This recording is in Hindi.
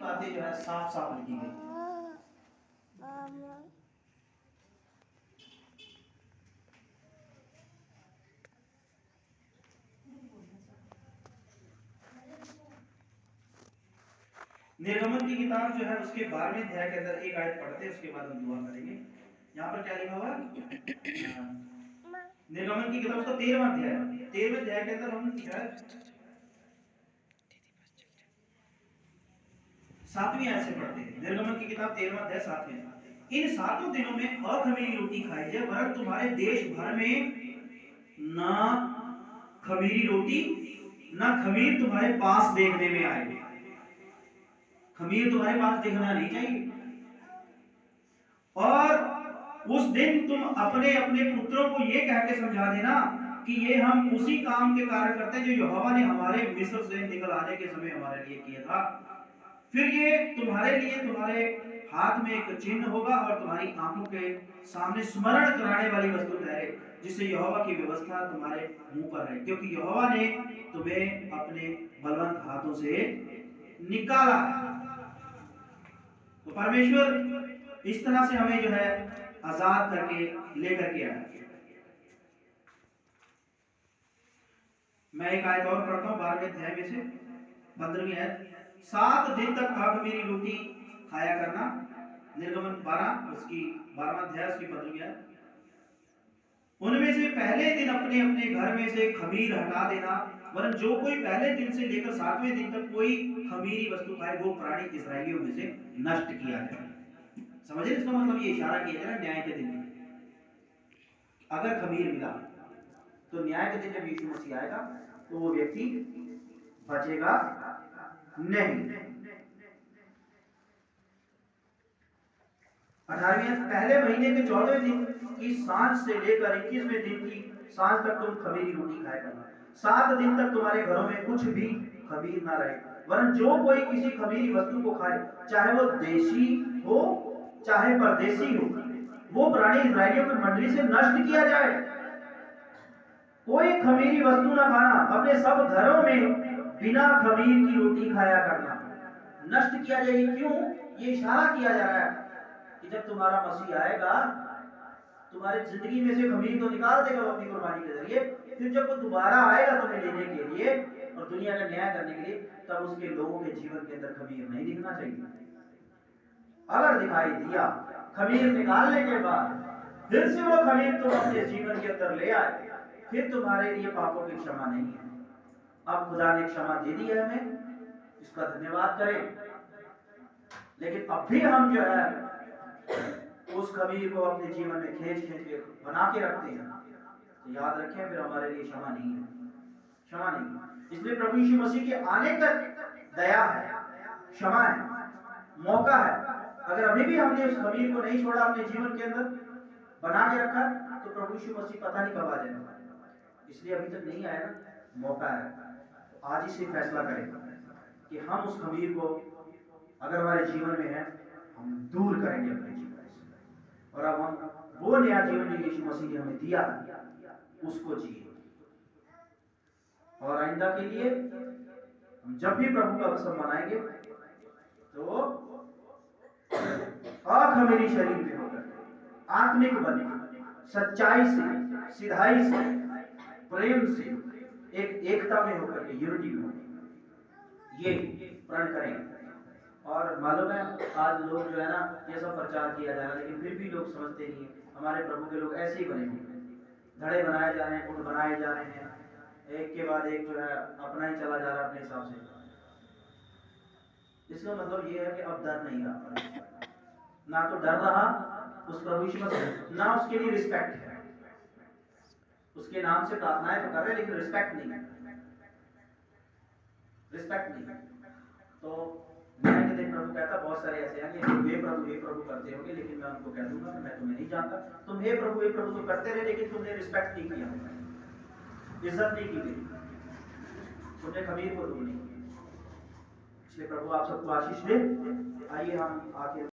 बातें जो है साफ साफ लिखी गई। निर्गमन की किताब जो है उसके 12वें अध्याय के अंदर एक आयत पढ़ते हैं, उसके बाद हम दुआ करेंगे। यहाँ पर क्या लिखा हुआ है? निर्गमन की किताब उसका 13वां अध्याय, 13वें अध्याय के अंदर हम जो है 7वीं आयत से पढ़ते हैं। निर्गमन की किताब 13वां अध्याय 7वें। इन 7 दिनों में अखमीरी रोटी खाई जाए, वरन तुम्हारे देश भर में ना खमीरी रोटी ना खमीर तुम्हारे पास देखने में आए। खमीर तुम्हारे पास देखना नहीं चाहिए। और उस दिन तुम अपने अपने पुत्रों को ये कह के समझा देना कि ये हम उसी काम के कारण करते हैं जो यहोवा ने हमारे मिस्र से निकल आने के समय हमारे लिए किया था। फिर ये तुम्हारे लिए तुम्हारे हाथ में एक चिन्ह होगा और तुम्हारी आंखों के सामने स्मरण कराने वाली वस्तु ठहरे, जिससे यहोवा की व्यवस्था तुम्हारे मुंह पर है, क्योंकि यहोवा ने तुम्हें अपने बलवंत हाथों से निकाला है। तो परमेश्वर इस तरह से हमें जो है आजाद करके लेकर के आया। मैं एक आयत और पढ़ता हूं 12वें अध्याय में से 15वीं आयत। 7 दिन तक अखमीरी रोटी खाया करना। निर्गमन 12 उसकी 12वां अध्याय उसकी 15वीं आयत। उनमें से पहले दिन अपने अपने घर में से खमीर हटा देना, वरन जो कोई पहले दिन से लेकर 7वें दिन तक कोई खमीरी वस्तु खाए वो प्राणी इस्राएलियों में से नष्ट किया जाए। समझे इसका मतलब? ये इशारा किया जाए न्याय के दिन। अगर खमीर मिला तो न्याय के दिन जब यीशु मसीह आएगा तो वो व्यक्ति बचेगा नहीं। 18वें पहले महीने के 14वें दिन की सांझ से लेकर 21वें दिन की सांझ तक तुम खमीरी रोटी खाया करना। 7 दिन तक तुम्हारे घरों में कुछ भी खमीर ना रहे, वरन जो कोई किसी खमीरी वस्तु को खाए, चाहे वो देशी हो चाहे परदेशी हो, वो प्राणी इस्राएलियों की मंडली से नष्ट किया जाए। कोई खमीरी वस्तु ना खाना, अपने सब घरों में बिना खमीर की रोटी खाया करना। नष्ट किया जाए क्यों? ये इशारा किया जा रहा है कि जब तुम्हारा मसीह आएगा तुम्हारी जिंदगी में से खमीर तो निकाल देगा वो अपनी कुर्बानी के जरिए। फिर जब वो दोबारा आएगा तुम्हें लेने के लिए और दुनिया का न्याय करने के लिए, तब उसके लोगों के जीवन के अंदर खमीर नहीं दिखना चाहिए। अगर दिखाई दिया खमीर निकालने के बाद फिर से वो खमीर तुम अपने जीवन के अंदर ले आए, फिर तुम्हारे लिए पापों की क्षमा नहीं है। अब खुदा ने क्षमा दे दी है हमें, इसका धन्यवाद करें। लेकिन अब भी हम जो है उस खमीर को अपने जीवन में खींच के बना के रखते हैं, तो याद रखें फिर हमारे लिए क्षमा नहीं है, क्षमा नहीं। इसलिए प्रभु यीशु मसीह के आने तक दया है, क्षमा है, मौका है। अगर अभी भी हमने उस खमीर को नहीं छोड़ा अपने जीवन के अंदर बना के रखा, तो प्रभु यीशु मसीह पता नहीं कब आ जाएगा। इसलिए अभी तक नहीं आया ना, मौका है। तो आज ही से फैसला करें कि हम उस खमीर को अगर हमारे जीवन में है हम दूर करेंगे अपने जीवन से, और अब हम वो नया जीवन जो यीशु मसीह ने हमें दिया उसको जिए। और आइंदा के लिए हम जब भी प्रभु का उत्सव मनाएंगे तो अखमीरी शरीर में होकर, आत्मिक बने, सच्चाई से, सिधाई से, प्रेम से, एक एकता में होकर के, यूनिटी में होकर ये प्रण करें। और मालूम है आज लोग जो है ना ये सब प्रचार किया जा रहा है, लेकिन फिर भी लोग समझते नहीं है। हमारे प्रभु के लोग ऐसे ही बने हैं, धड़े बनाए जा रहे हैं, गुण बनाए जा रहे हैं, एक के बाद एक जो है अपना ही चला जा रहा है अपने हिसाब से। इसका मतलब ये है कि अब डर नहीं रहा, ना तो डर रहा उस प्रभु यीशु मसीह, ना उसके लिए रिस्पेक्ट है। उसके नाम से प्रार्थनाएं तो कर रहे लेकिन रिस्पेक्ट नहीं, रिस्पेक्ट नहीं। तो न्याय के दिन प्रभु कहता बहुत सारे ऐसे हैं कि हे प्रभु करते होंगे, लेकिन मैं उनको कह दूंगा कि मैं तुम्हें नहीं जानता। तुम हे प्रभु तो करते रहे, लेकिन तुमने रिस्पेक्ट नहीं किया, इज्जत नहीं की गई, तुमने खमीर को दूर नहीं किया। इसलिए प्रभु आप सबको आशीष दे। आइए हम आखिर